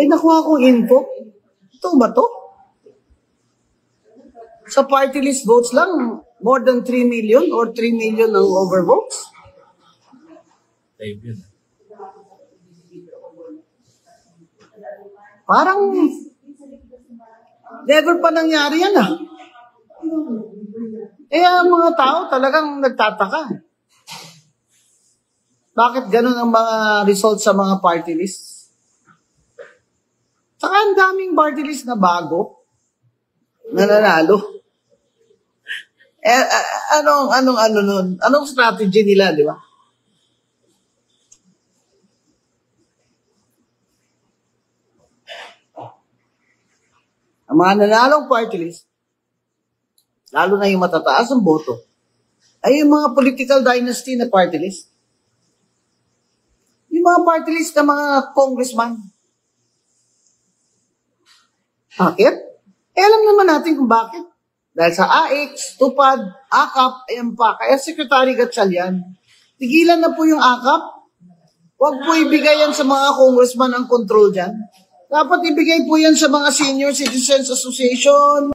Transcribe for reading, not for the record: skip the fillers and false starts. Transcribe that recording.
nakuha kong info. Ito ba to? Sa party list votes lang, more than 3 million or 3 million ang overvotes. Parang never pa nangyari yan ah. Ang mga tao talagang nagtataka. Bakit ganun ang mga results sa mga party list? Saka ang daming party list na bago, nananalo. Anong strategy nila, di ba? Ang mga nanalong party list, lalo na yung matataas ang boto, ay yung mga political dynasty na party list. Yung mga party list na mga congressman. Bakit? Alam naman natin kung bakit. Dahil sa AX, TUPAD, AKAP, ayan pa. Kaya Secretary Gatchalian, tigilan na po yung AKAP. Huwag po ibigay yan sa mga congressman ang control dyan. Dapat ibigay po yan sa mga Senior Citizens Association.